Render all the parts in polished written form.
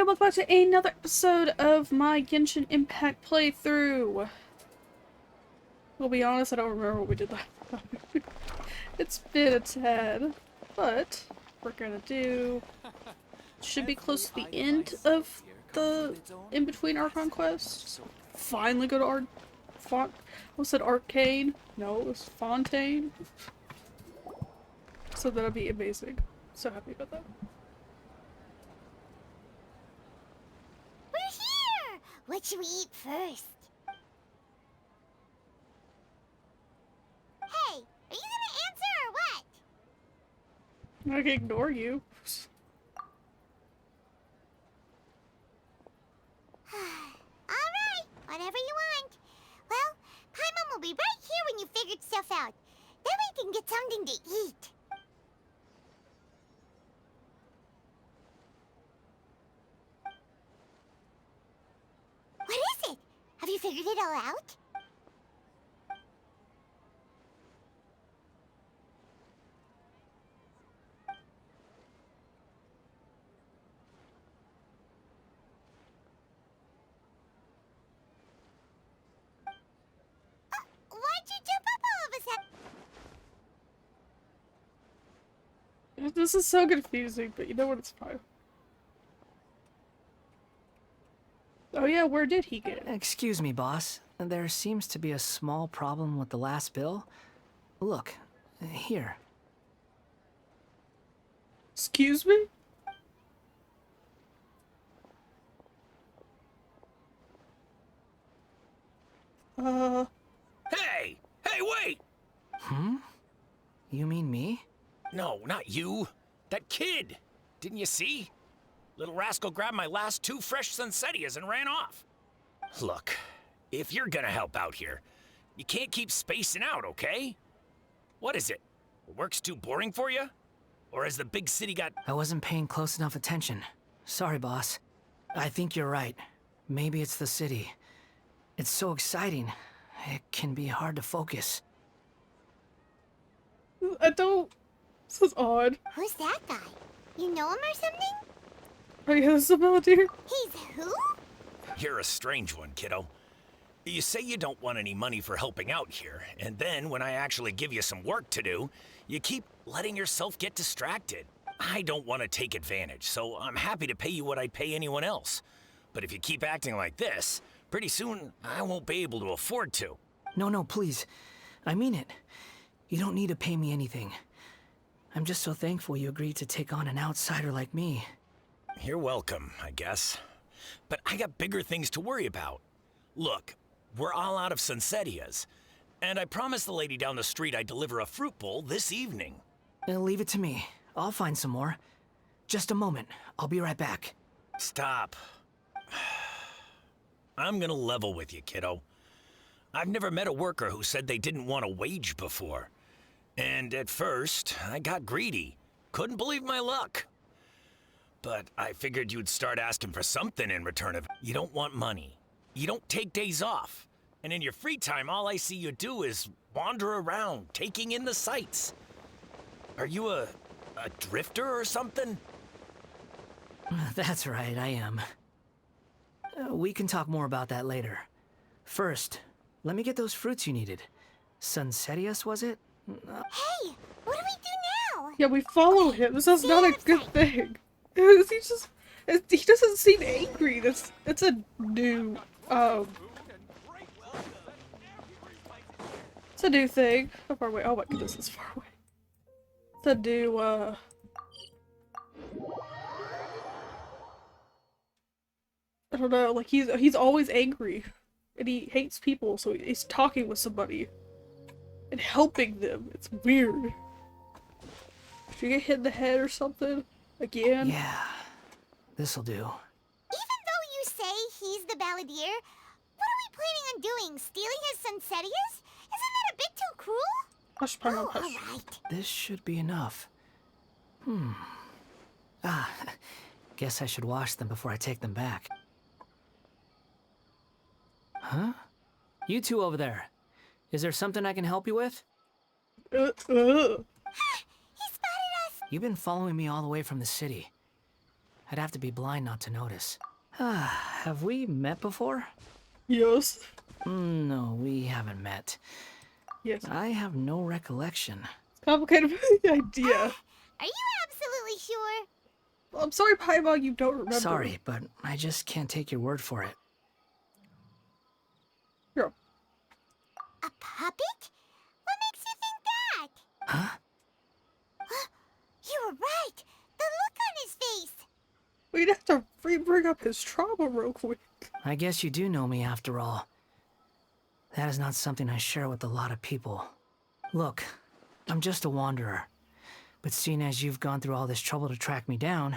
welcome back to another episode of my Genshin Impact playthrough. We'll be honest, I don't remember what we did last time. It's been a tad, but we're gonna do... Should be close to the end of the in-between Archon quests. Finally go to I said Arcane? No, it was Fontaine. So that'll be amazing. So happy about that. We're here! What should we eat first? Hey, are you gonna answer or what? I can ignore you. Alright, whatever you want. Well, Paimon will be right here when you figured stuff out. Then we can get something to eat. What is it? Have you figured it all out? Why'd you jump up all of a sudden? This is so confusing, but you know what, it's fine. Oh yeah, where did he get? Excuse me, boss. There seems to be a small problem with the last bill. Look, here. Excuse me? Hey! Hey, wait! Hmm? You mean me? No, not you. That kid! Didn't you see? Little rascal grabbed my last 2 fresh Sunsetias and ran off. Look, if you're gonna help out here, you can't keep spacing out, okay? What is it? Work's too boring for you? Or has the big city got... I wasn't paying close enough attention. Sorry, boss. I think you're right. Maybe it's the city. It's so exciting. It can be hard to focus. I don't... This is odd. Who's that guy? You know him or something? Are you Isabella, dear? He's who? You're a strange one, kiddo. You say you don't want any money for helping out here, and then when I actually give you some work to do, you keep letting yourself get distracted. I don't want to take advantage, so I'm happy to pay you what I'd pay anyone else. But if you keep acting like this, pretty soon I won't be able to afford to. No, please. I mean it. You don't need to pay me anything. I'm just so thankful you agreed to take on an outsider like me. You're welcome, I guess. But I got bigger things to worry about. Look, we're all out of Sunsetias, and I promised the lady down the street I'd deliver a fruit bowl this evening. Leave it to me. I'll find some more. Just a moment. I'll be right back. Stop. I'm gonna level with you, kiddo. I've never met a worker who said they didn't want a wage before. And at first, I got greedy. Couldn't believe my luck. But I figured you'd start asking for something in return of... You don't want money. You don't take days off. And in your free time, all I see you do is wander around, taking in the sights. Are you a drifter or something? That's right, I am. We can talk more about that later. First, let me get those fruits you needed. Sunsetias, was it? Hey, what do we do now? Yeah, we follow him. This is not a good thing. He doesn't seem angry. It's a new, it's a new thing. How far away? Oh my goodness, it's far away. It's a new, I don't know, like he's always angry. And he hates people, so he's talking with somebody. And helping them. It's weird. Did you get hit in the head or something? Again? Yeah, this'll do. Even though you say he's the balladeer, what are we planning on doing? Stealing his Sunsetias? Isn't that a bit too cruel? Hush, Paimon, hush. Alright. This should be enough. Guess I should wash them before I take them back. Huh? You two over there. Is there something I can help you with? He spotted us! You've been following me all the way from the city. I'd have to be blind not to notice. Have we met before? Yes. No, we haven't met. Yes. I have no recollection. It's complicated with the idea. Are you absolutely sure? I'm sorry, Paimon, you don't remember. Sorry, but I just can't take your word for it. Here. A puppet? What makes you think that? Huh? You were right. The look on his face. We'd have to bring up his trauma real quick. I guess you do know me after all. That is not something I share with a lot of people. Look, I'm just a wanderer. But seeing as you've gone through all this trouble to track me down,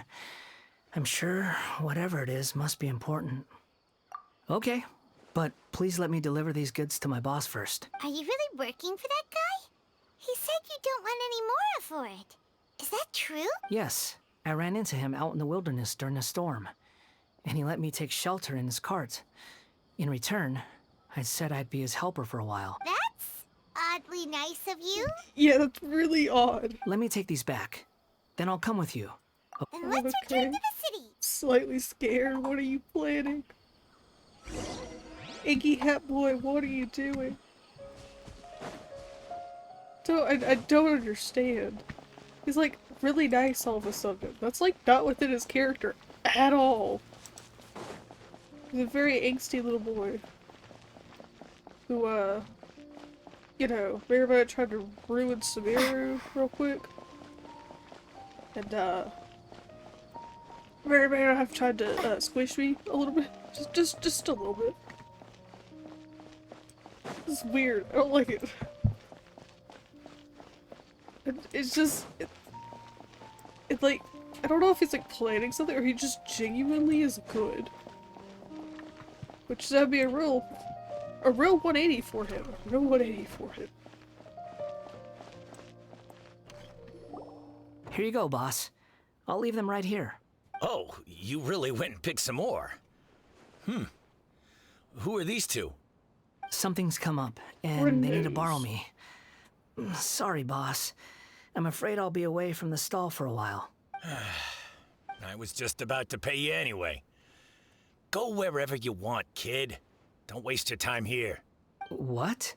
I'm sure whatever it is must be important. Okay, but please let me deliver these goods to my boss first. Are you really working for that guy? He said you don't want any more for it. Is that true? Yes, I ran into him out in the wilderness during a storm, and he let me take shelter in his cart. In return, I said I'd be his helper for a while. That's oddly nice of you. Yeah, that's really odd. Let me take these back. Then I'll come with you. Then let's Okay. return to the city. Slightly scared. What are you planning? Iggy Hat Boy, what are you doing? I don't understand. He's like really nice all of a sudden. That's like not within his character at all. He's a very angsty little boy. Who, you know, everybody tried to ruin Sumeru real quick. And, everybody have tried to, squish me a little bit. Just a little bit. It's weird. I don't like it. It's just, it's like, I don't know if he's like planning something or he just genuinely is good. Which that'd be a real 180 for him. A real 180 for him. Here you go, boss. I'll leave them right here. Oh, you really went and picked some more. Who are these two? Something's come up, and they need to borrow me. Sorry, boss. I'm afraid I'll be away from the stall for a while. I was just about to pay you anyway. Go wherever you want, kid. Don't waste your time here. What?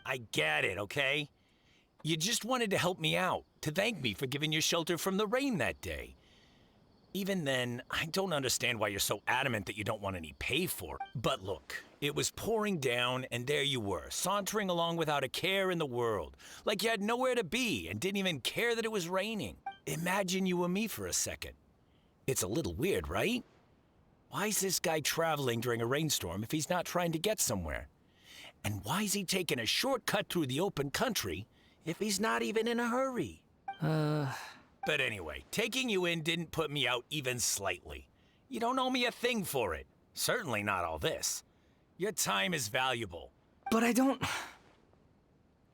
I get it, okay? You just wanted to help me out, to thank me for giving you shelter from the rain that day. Even then, I don't understand why you're so adamant that you don't want any pay for it. But look, it was pouring down, and there you were, sauntering along without a care in the world, like you had nowhere to be and didn't even care that it was raining. Imagine you were me for a second. It's a little weird, right? Why is this guy traveling during a rainstorm if he's not trying to get somewhere? And why is he taking a shortcut through the open country if he's not even in a hurry? But anyway, taking you in didn't put me out even slightly. You don't owe me a thing for it. Certainly not all this. Your time is valuable. But I don't...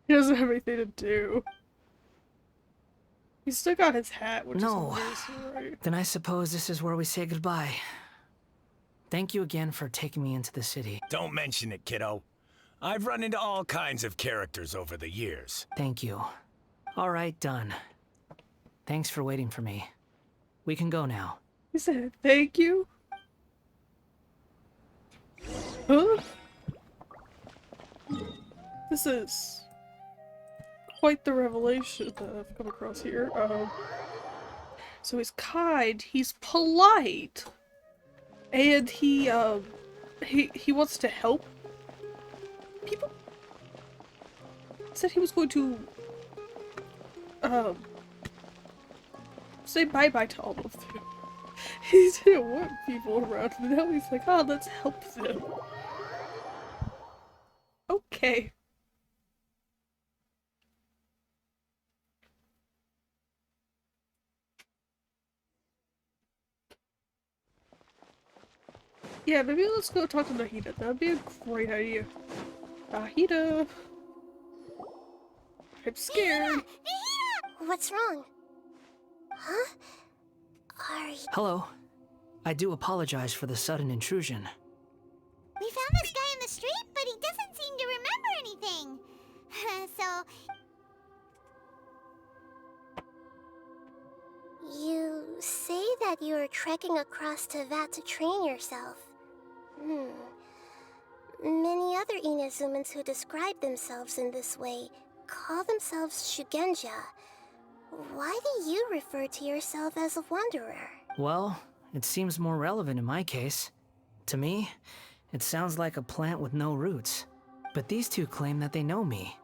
He doesn't have anything to do. He's still got his hat, which No. is amazing, right? Then I suppose this is where we say goodbye. Thank you again for taking me into the city. Don't mention it, kiddo. I've run into all kinds of characters over the years. Thank you. All right, done. Thanks for waiting for me. We can go now. He said, thank you? Huh? This is quite the revelation that I've come across here. So he's kind, he's polite, and he wants to help people. He said he was going to, say bye-bye to all of them. He didn't want people around, and now he's like, oh, let's help them. Okay. Yeah, maybe let's go talk to Nahida. That'd be a great idea. Nahida! I'm scared! Nahida! What's wrong? Huh? Are you... Hello. I do apologize for the sudden intrusion. We found this guy in the street, but he doesn't seem to remember anything. So... You say that you are trekking across Tevat to train yourself. Many other Inazumans who describe themselves in this way call themselves Shugenja. Why do you refer to yourself as a wanderer? Well, it seems more relevant in my case. To me, it sounds like a plant with no roots. But these two claim that they know me,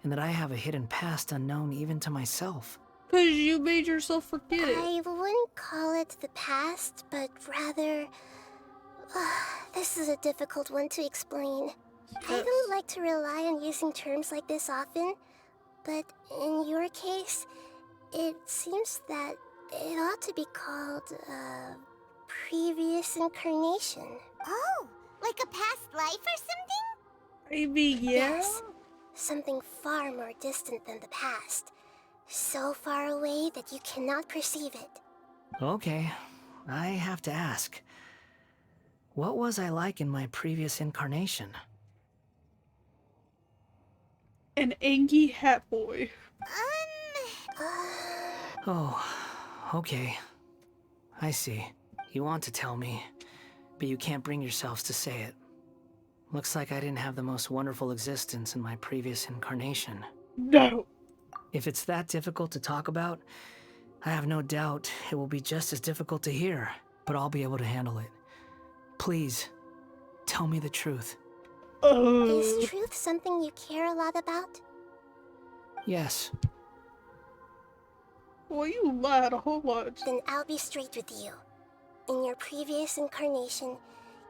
and that I have a hidden past unknown even to myself. 'Cause you made yourself forget it. I wouldn't call it the past, but rather... this is a difficult one to explain. I don't like to rely on using terms like this often, but in your case, it seems that it ought to be called, previous incarnation. Oh, like a past life or something? Maybe, yeah? Yes, something far more distant than the past. So far away that you cannot perceive it. Okay, I have to ask. What was I like in my previous incarnation? An Angie hat boy. Oh, okay. I see. You want to tell me, but you can't bring yourselves to say it. Looks like I didn't have the most wonderful existence in my previous incarnation. No. If it's that difficult to talk about, I have no doubt it will be just as difficult to hear, but I'll be able to handle it. Please, tell me the truth. Is truth something you care a lot about? Yes. Well, you lied a whole lot. Then I'll be straight with you. In your previous incarnation,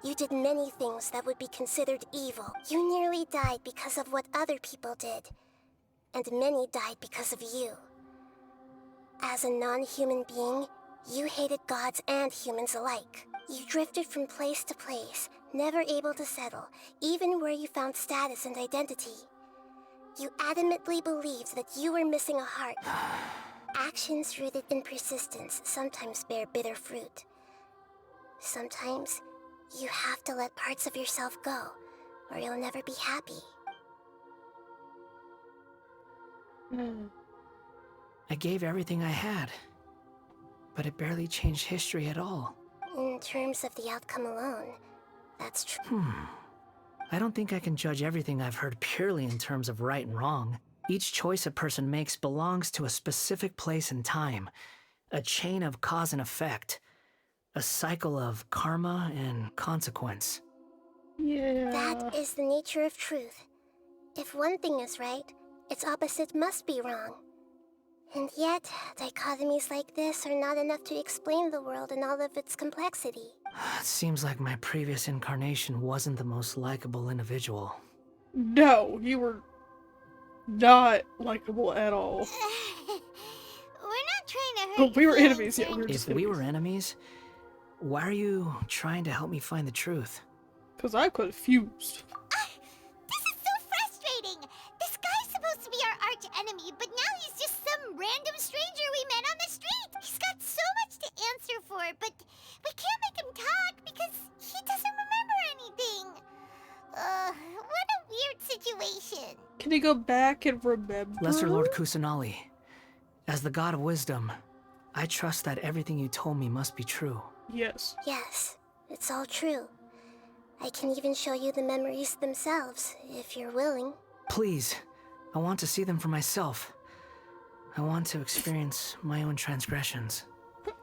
you did many things that would be considered evil. You nearly died because of what other people did. And many died because of you. As a non-human being, you hated gods and humans alike. You drifted from place to place, never able to settle, even where you found status and identity. You adamantly believed that you were missing a heart. Actions rooted in persistence sometimes bear bitter fruit. Sometimes, you have to let parts of yourself go, or you'll never be happy. I gave everything I had, but it barely changed history at all. In terms of the outcome alone, that's true. I don't think I can judge everything I've heard purely in terms of right and wrong. Each choice a person makes belongs to a specific place and time, a chain of cause and effect, a cycle of karma and consequence. Yeah. That is the nature of truth. If one thing is right, its opposite must be wrong. And yet, dichotomies like this are not enough to explain the world in all of its complexity. It seems like my previous incarnation wasn't the most likable individual. No, you were not likable at all. We're not trying to hurt But we your were feelings enemies, yeah, or we were If we were enemies, why are you trying to help me find the truth? Because I'm confused. This is so frustrating! This guy's supposed to be our arch enemy, but now he's just some random stranger we met on the street! He's got so much to answer for, but we can't make him talk because he doesn't remember anything! What a weird situation! Can you go back and remember? Lesser Lord Kusanali, as the god of wisdom, I trust that everything you told me must be true. Yes. Yes, it's all true. I can even show you the memories themselves, if you're willing. Please, I want to see them for myself. I want to experience my own transgressions.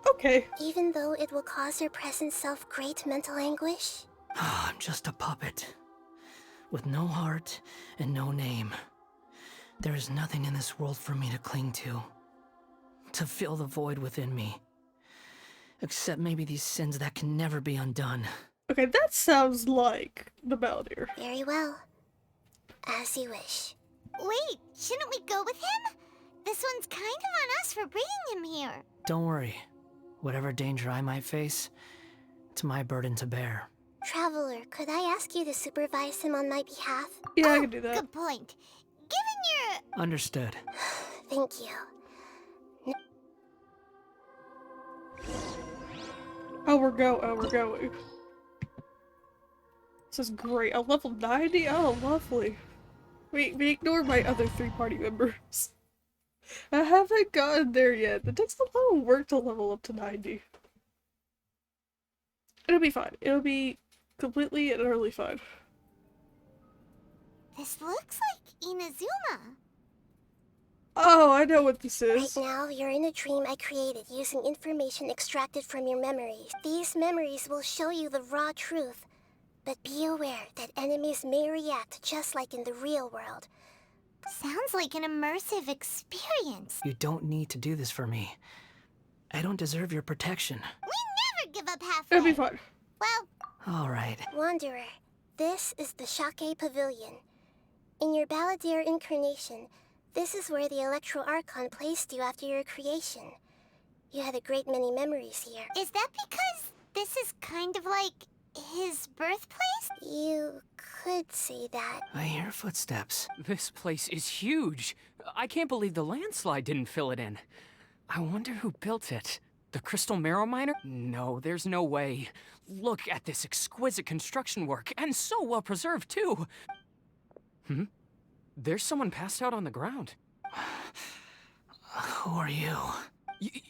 Okay. Even though it will cause your present self great mental anguish? I'm just a puppet, with no heart and no name. There is nothing in this world for me to cling to fill the void within me. Except maybe these sins that can never be undone. Okay, that sounds like the Balladeer. Very well. As you wish. Wait, shouldn't we go with him? This one's kind of on us for bringing him here. Don't worry. Whatever danger I might face, it's my burden to bear. Traveler, could I ask you to supervise him on my behalf? Yeah, I can do that. Good point. Given your... Understood. Thank you. Oh, we're going. This is great. A level 90? Oh, lovely. We ignored my other 3 party members. I haven't gotten there yet. It takes a lot of work to level up to 90. It'll be fine. It'll be completely and utterly fine. This looks like Inazuma. Oh, I know what this Right is. now, you're in a dream I created using information extracted from your memories. These memories will show you the raw truth. But be aware that enemies may react just like in the real world. Sounds like an immersive experience. You don't need to do this for me. I don't deserve your protection. We never give up It'll be halfway. fine. Well, All right. Wanderer, this is the Shake Pavilion. In your Balladeer incarnation, this is where the Electro Archon placed you after your creation. You had a great many memories here. is that because this is kind of like his birthplace? You could say that. I hear footsteps. This place is huge. I can't believe the landslide didn't fill it in. I wonder who built it. The Crystal Marrow Miner? No, there's no way. Look at this exquisite construction work, and so well preserved, too. There's someone passed out on the ground. Who are you?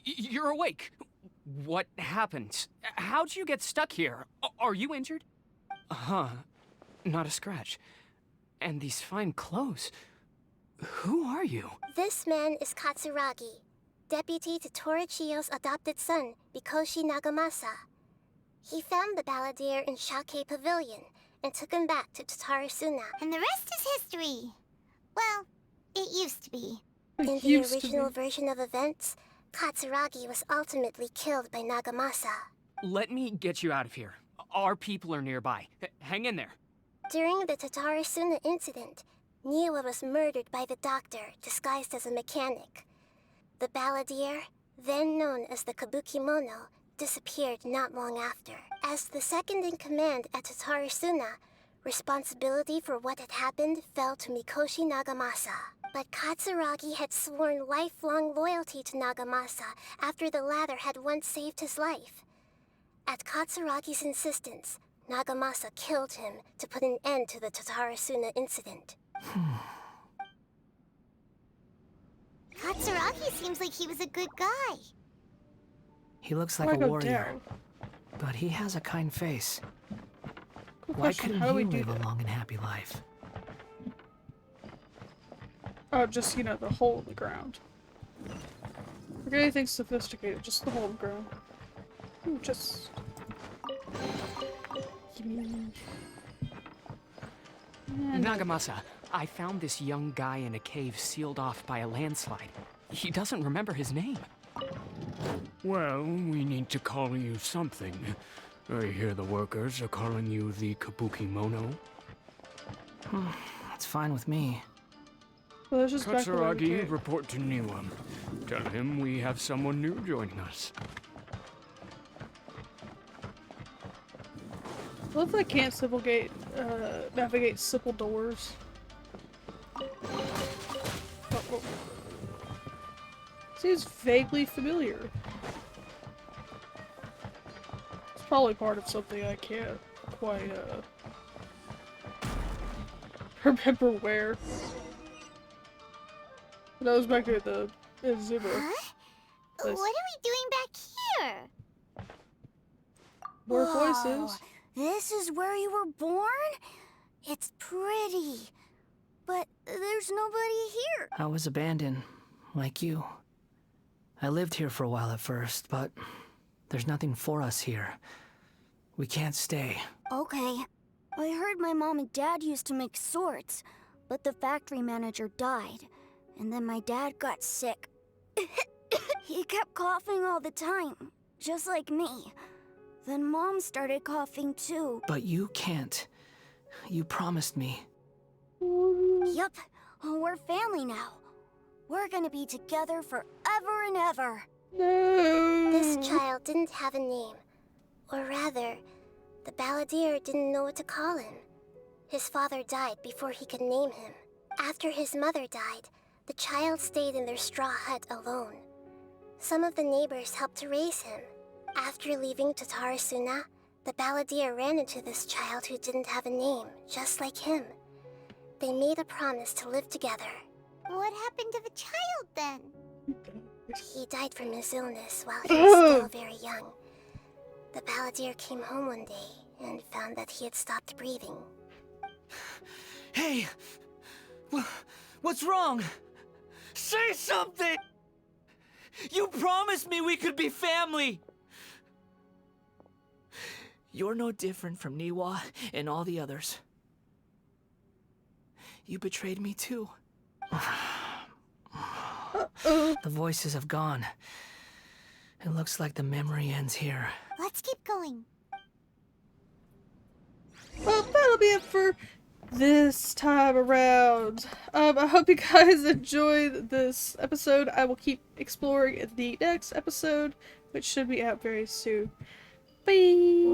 You're awake. What happened? How'd you get stuck here? Are you injured? Huh. Not a scratch. And these fine clothes. Who are you? This man is Katsuragi, deputy to Torichiyo's adopted son, Mikoshi Nagamasa. He found the Balladeer in Shake Pavilion and took him back to Tatarasuna. And the rest is history. Well, it used to be. In It the used to original be. version of events, Katsuragi was ultimately killed by Nagamasa. Let me get you out of here. Our people are nearby. Hang in there. During the Tatarasuna incident, Niwa was murdered by the doctor disguised as a mechanic. The Balladeer, then known as the Kabukimono, disappeared not long after. As the second in command at Tatarasuna, responsibility for what had happened fell to Mikoshi Nagamasa. But Katsuragi had sworn lifelong loyalty to Nagamasa after the latter had once saved his life. At Katsuragi's insistence, Nagamasa killed him to put an end to the Tatarasuna incident. Katsuragi seems like he was a good guy. He looks Why like a go warrior, down? but he has a kind face. Good Why question. couldn't How do we he do live that? a long and happy life? Oh, just, the hole in the ground. Forget anything sophisticated, just the hole in the ground. Ooh, just... And Nagamasa, I found this young guy in a cave sealed off by a landslide. He doesn't remember his name. Well, we need to call you something. I hear the workers are calling you the Kabukimono. That's fine with me. well, let's just back away. Katsuragi, report to Niwa. Tell him we have someone new joining us. I love that I can't navigate simple doors. Oh, oh. Seems vaguely familiar. It's probably part of something I can't quite, remember where. But I was back there at the Inazuma. Huh? Nice. What are we doing back here? More Whoa, voices. This is where you were born? It's pretty. But there's nobody here. I was abandoned, like you. I lived here for a while at first, but there's nothing for us here. We can't stay. Okay. I heard my mom and dad used to make swords, but the factory manager died. And then my dad got sick. He kept coughing all the time, just like me. Then Mom started coughing too. But you can't. You promised me. Yup, we're family now. We're gonna be together forever and ever. No. This child didn't have a name. Or rather, the Balladeer didn't know what to call him. His father died before he could name him. After his mother died, the child stayed in their straw hut alone. Some of the neighbors helped to raise him. After leaving Tatarasuna, the Balladeer ran into this child who didn't have a name, just like him. They made a promise to live together. What happened to the child then? He died from his illness while he was still very young. The Balladeer came home one day and found that he had stopped breathing. Hey! What's wrong? Say something! You promised me we could be family! You're no different from Niwa and all the others. You betrayed me too. The voices have gone. It looks like the memory ends here. Let's keep going. Well, that'll be it for this time around. I hope you guys enjoyed this episode. I will keep exploring in the next episode, which should be out very soon. Bye!